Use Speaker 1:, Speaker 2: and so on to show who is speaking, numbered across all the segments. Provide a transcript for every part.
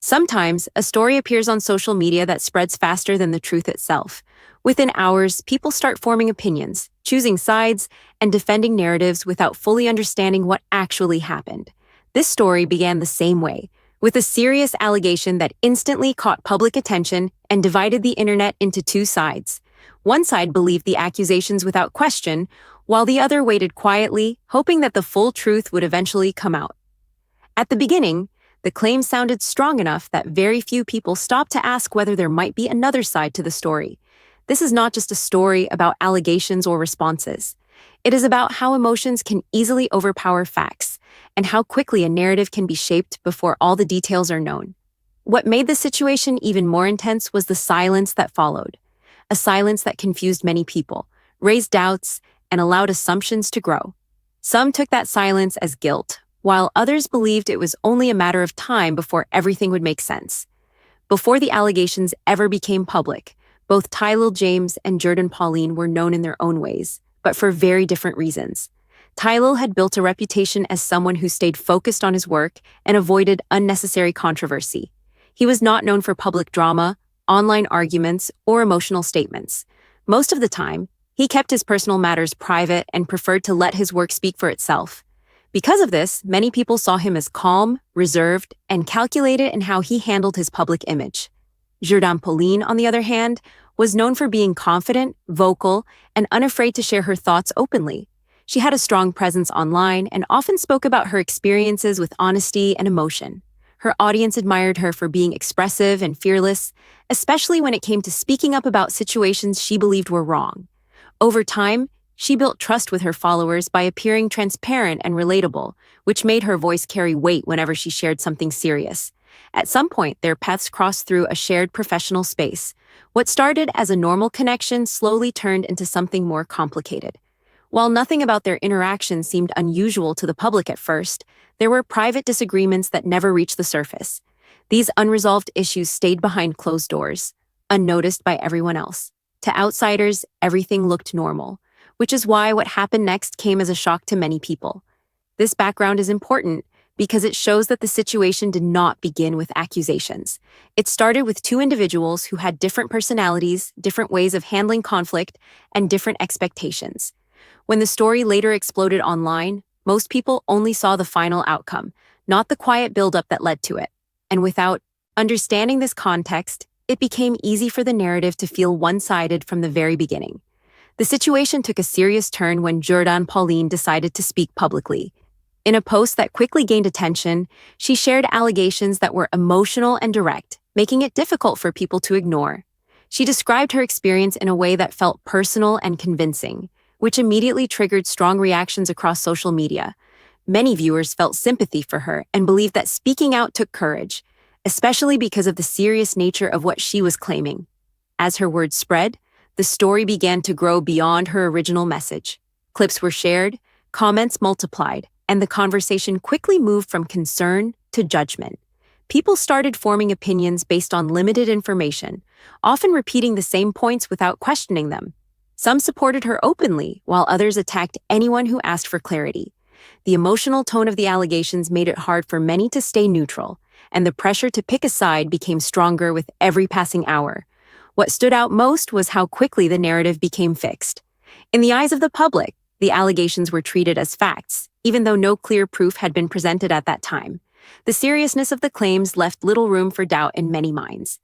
Speaker 1: Sometimes, a story appears on social media that spreads faster than the truth itself. Within hours, people start forming opinions, choosing sides, and defending narratives without fully understanding what actually happened. This story began the same way, with a serious allegation that instantly caught public attention and divided the internet into two sides. One side believed the accusations without question, while the other waited quietly, hoping that the full truth would eventually come out. At the beginning, the claim sounded strong enough that very few people stopped to ask whether there might be another side to the story. This is not just a story about allegations or responses. It is about how emotions can easily overpower facts, and how quickly a narrative can be shaped before all the details are known. What made the situation even more intense was the silence that followed. A silence that confused many people, raised doubts, and allowed assumptions to grow. Some took that silence as guilt, while others believed it was only a matter of time before everything would make sense. Before the allegations ever became public, both Tylil James and Jourdin Pauline were known in their own ways, but for very different reasons. Tylil had built a reputation as someone who stayed focused on his work and avoided unnecessary controversy. He was not known for public drama, online arguments, or emotional statements. Most of the time, he kept his personal matters private and preferred to let his work speak for itself. Because of this, many people saw him as calm, reserved, and calculated in how he handled his public image. Jourdin Pauline, on the other hand, was known for being confident, vocal, and unafraid to share her thoughts openly. She had a strong presence online and often spoke about her experiences with honesty and emotion. Her audience admired her for being expressive and fearless, especially when it came to speaking up about situations she believed were wrong. Over time, she built trust with her followers by appearing transparent and relatable, which made her voice carry weight whenever she shared something serious. At some point, their paths crossed through a shared professional space. What started as a normal connection slowly turned into something more complicated. While nothing about their interaction seemed unusual to the public at first, there were private disagreements that never reached the surface. These unresolved issues stayed behind closed doors, unnoticed by everyone else. To outsiders, everything looked normal, which is why what happened next came as a shock to many people. This background is important because it shows that the situation did not begin with accusations. It started with two individuals who had different personalities, different ways of handling conflict, and different expectations. When the story later exploded online, most people only saw the final outcome, not the quiet buildup that led to it. And without understanding this context, it became easy for the narrative to feel one-sided from the very beginning. The situation took a serious turn when Jourdin Pauline decided to speak publicly. In a post that quickly gained attention, she shared allegations that were emotional and direct, making it difficult for people to ignore. She described her experience in a way that felt personal and convincing, which immediately triggered strong reactions across social media. Many viewers felt sympathy for her and believed that speaking out took courage, especially because of the serious nature of what she was claiming. As her words spread, the story began to grow beyond her original message. Clips were shared, comments multiplied, and the conversation quickly moved from concern to judgment. People started forming opinions based on limited information, often repeating the same points without questioning them. Some supported her openly, while others attacked anyone who asked for clarity. The emotional tone of the allegations made it hard for many to stay neutral, and the pressure to pick a side became stronger with every passing hour. What stood out most was how quickly the narrative became fixed. In the eyes of the public, the allegations were treated as facts, even though no clear proof had been presented at that time. The seriousness of the claims left little room for doubt in many minds.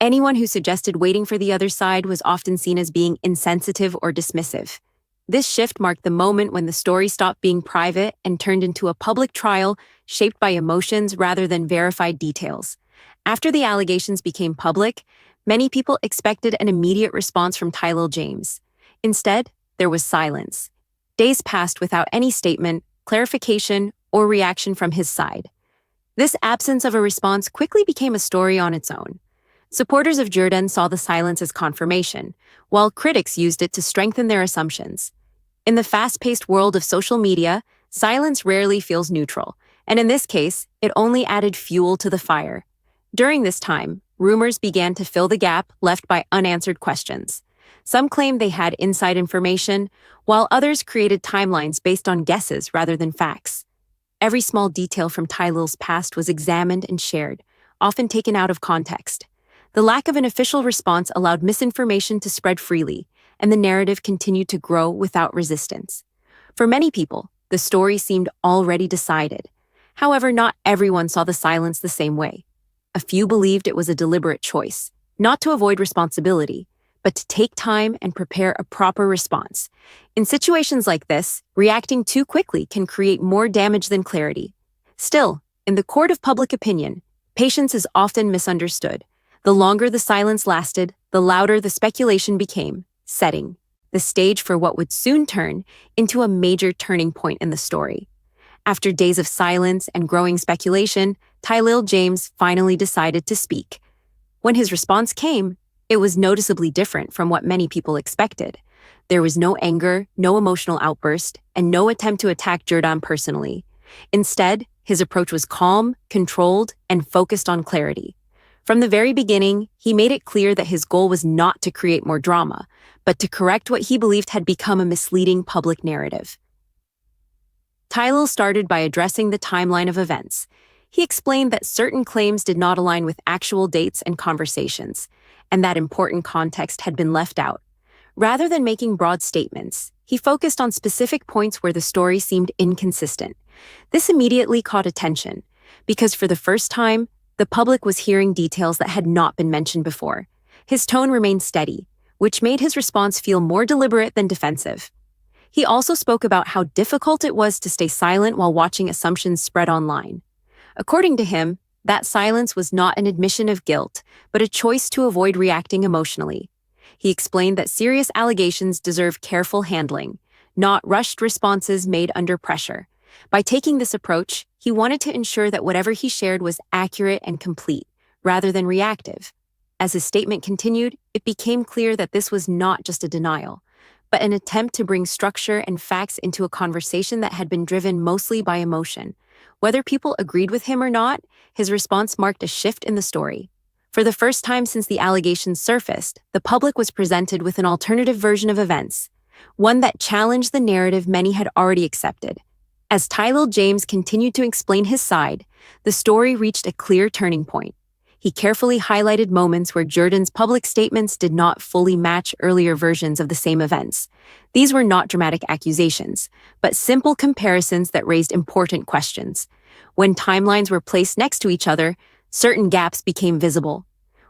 Speaker 1: Anyone who suggested waiting for the other side was often seen as being insensitive or dismissive. This shift marked the moment when the story stopped being private and turned into a public trial shaped by emotions rather than verified details. After the allegations became public, many people expected an immediate response from Tylil James. Instead, there was silence. Days passed without any statement, clarification, or reaction from his side. This absence of a response quickly became a story on its own. Supporters of Jourdin saw the silence as confirmation, while critics used it to strengthen their assumptions. In the fast-paced world of social media, silence rarely feels neutral, and in this case, it only added fuel to the fire. During this time, rumors began to fill the gap left by unanswered questions. Some claimed they had inside information, while others created timelines based on guesses rather than facts. Every small detail from Tylil's past was examined and shared, often taken out of context. The lack of an official response allowed misinformation to spread freely, and the narrative continued to grow without resistance. For many people, the story seemed already decided. However, not everyone saw the silence the same way. A few believed it was a deliberate choice, not to avoid responsibility, but to take time and prepare a proper response. In situations like this, reacting too quickly can create more damage than clarity. Still, in the court of public opinion, patience is often misunderstood. The longer the silence lasted, the louder the speculation became, setting the stage for what would soon turn into a major turning point in the story. After days of silence and growing speculation, Tylil James finally decided to speak. When his response came, it was noticeably different from what many people expected. There was no anger, no emotional outburst, and no attempt to attack Jourdin personally. Instead, his approach was calm, controlled, and focused on clarity. From the very beginning, he made it clear that his goal was not to create more drama, but to correct what he believed had become a misleading public narrative. Tylil started by addressing the timeline of events. He explained that certain claims did not align with actual dates and conversations, and that important context had been left out. Rather than making broad statements, he focused on specific points where the story seemed inconsistent. This immediately caught attention, because for the first time, the public was hearing details that had not been mentioned before. His tone remained steady, which made his response feel more deliberate than defensive. He also spoke about how difficult it was to stay silent while watching assumptions spread online. According to him, that silence was not an admission of guilt, but a choice to avoid reacting emotionally. He explained that serious allegations deserve careful handling, not rushed responses made under pressure. By taking this approach, he wanted to ensure that whatever he shared was accurate and complete, rather than reactive. As his statement continued, it became clear that this was not just a denial, but an attempt to bring structure and facts into a conversation that had been driven mostly by emotion. Whether people agreed with him or not, his response marked a shift in the story. For the first time since the allegations surfaced, the public was presented with an alternative version of events, one that challenged the narrative many had already accepted. As Tylil James continued to explain his side, the story reached a clear turning point. He carefully highlighted moments where Jourdin's public statements did not fully match earlier versions of the same events. These were not dramatic accusations, but simple comparisons that raised important questions. When timelines were placed next to each other, certain gaps became visible.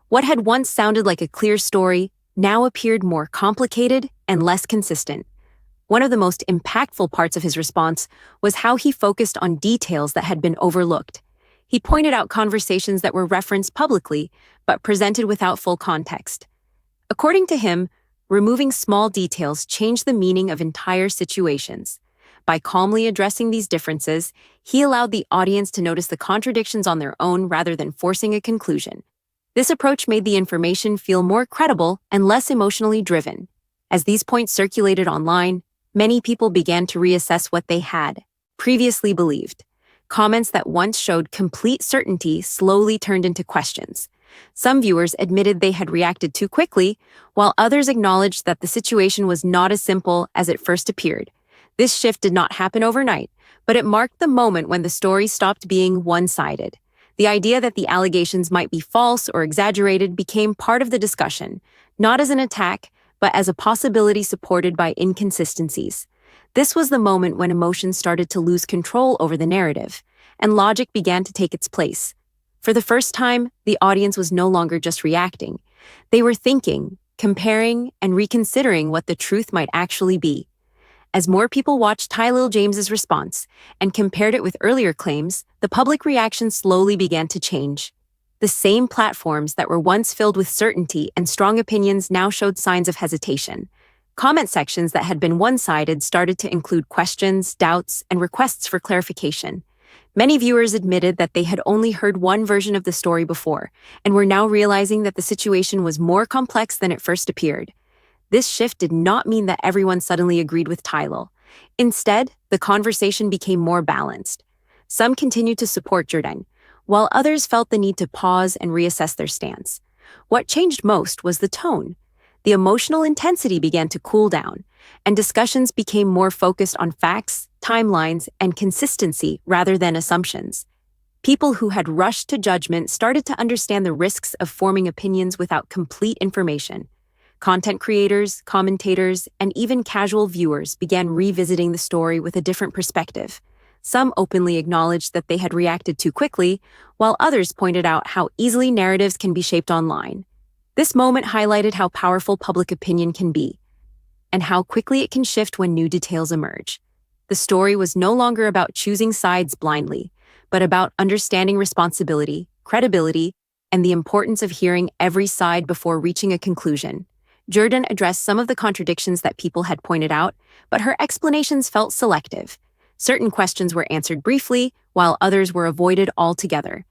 Speaker 1: What had once sounded like a clear story now appeared more complicated and less consistent. One of the most impactful parts of his response was how he focused on details that had been overlooked. He pointed out conversations that were referenced publicly, but presented without full context. According to him, removing small details changed the meaning of entire situations. By calmly addressing these differences, he allowed the audience to notice the contradictions on their own rather than forcing a conclusion. This approach made the information feel more credible and less emotionally driven. As these points circulated online, many people began to reassess what they had previously believed. Comments that once showed complete certainty slowly turned into questions. Some viewers admitted they had reacted too quickly, while others acknowledged that the situation was not as simple as it first appeared. This shift did not happen overnight, but it marked the moment when the story stopped being one-sided. The idea that the allegations might be false or exaggerated became part of the discussion, not as an attack, but as a possibility supported by inconsistencies. This was the moment when emotions started to lose control over the narrative, and logic began to take its place. For the first time, the audience was no longer just reacting. They were thinking, comparing, and reconsidering what the truth might actually be. As more people watched Tylil James's response and compared it with earlier claims, the public reaction slowly began to change. The same platforms that were once filled with certainty and strong opinions now showed signs of hesitation. Comment sections that had been one-sided started to include questions, doubts, and requests for clarification. Many viewers admitted that they had only heard one version of the story before, and were now realizing that the situation was more complex than it first appeared. This shift did not mean that everyone suddenly agreed with Tylil. Instead, the conversation became more balanced. Some continued to support Jourdin, while others felt the need to pause and reassess their stance. What changed most was the tone. The emotional intensity began to cool down, and discussions became more focused on facts, timelines, and consistency rather than assumptions. People who had rushed to judgment started to understand the risks of forming opinions without complete information. Content creators, commentators, and even casual viewers began revisiting the story with a different perspective. Some openly acknowledged that they had reacted too quickly, while others pointed out how easily narratives can be shaped online. This moment highlighted how powerful public opinion can be, and how quickly it can shift when new details emerge. The story was no longer about choosing sides blindly, but about understanding responsibility, credibility, and the importance of hearing every side before reaching a conclusion. Jourdin addressed some of the contradictions that people had pointed out, but her explanations felt selective. Certain questions were answered briefly, while others were avoided altogether.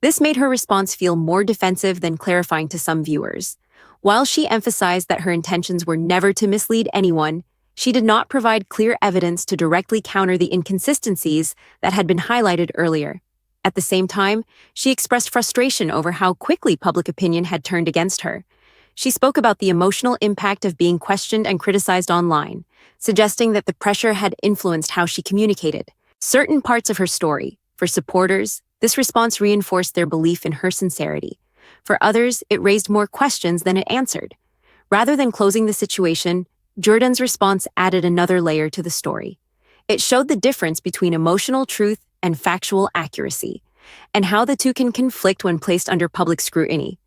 Speaker 1: This made her response feel more defensive than clarifying to some viewers. While she emphasized that her intentions were never to mislead anyone, she did not provide clear evidence to directly counter the inconsistencies that had been highlighted earlier. At the same time, she expressed frustration over how quickly public opinion had turned against her. She spoke about the emotional impact of being questioned and criticized online, suggesting that the pressure had influenced how she communicated certain parts of her story. For supporters, this response reinforced their belief in her sincerity. For others, it raised more questions than it answered. Rather than closing the situation, Jourdin's response added another layer to the story. It showed the difference between emotional truth and factual accuracy, and how the two can conflict when placed under public scrutiny.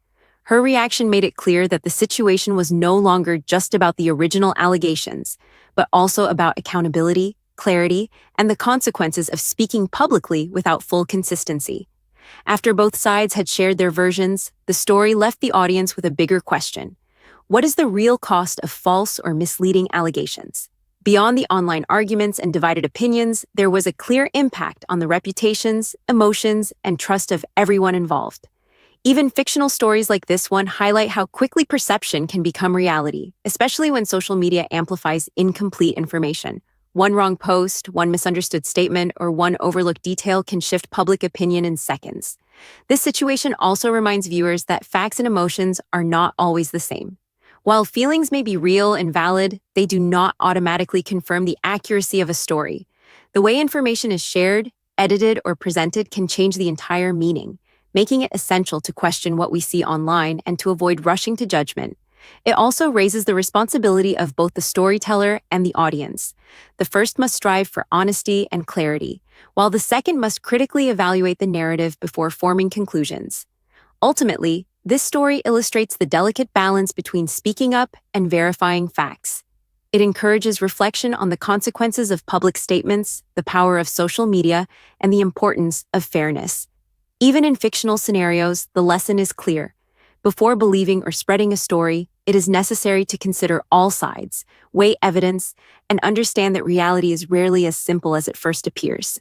Speaker 1: Her reaction made it clear that the situation was no longer just about the original allegations, but also about accountability, clarity, and the consequences of speaking publicly without full consistency. After both sides had shared their versions, the story left the audience with a bigger question. What is the real cost of false or misleading allegations? Beyond the online arguments and divided opinions, there was a clear impact on the reputations, emotions, and trust of everyone involved. Even fictional stories like this one highlight how quickly perception can become reality, especially when social media amplifies incomplete information. One wrong post, one misunderstood statement, or one overlooked detail can shift public opinion in seconds. This situation also reminds viewers that facts and emotions are not always the same. While feelings may be real and valid, they do not automatically confirm the accuracy of a story. The way information is shared, edited, or presented can change the entire meaning, making it essential to question what we see online and to avoid rushing to judgment. It also raises the responsibility of both the storyteller and the audience. The first must strive for honesty and clarity, while the second must critically evaluate the narrative before forming conclusions. Ultimately, this story illustrates the delicate balance between speaking up and verifying facts. It encourages reflection on the consequences of public statements, the power of social media, and the importance of fairness. Even in fictional scenarios, the lesson is clear. Before believing or spreading a story, it is necessary to consider all sides, weigh evidence, and understand that reality is rarely as simple as it first appears.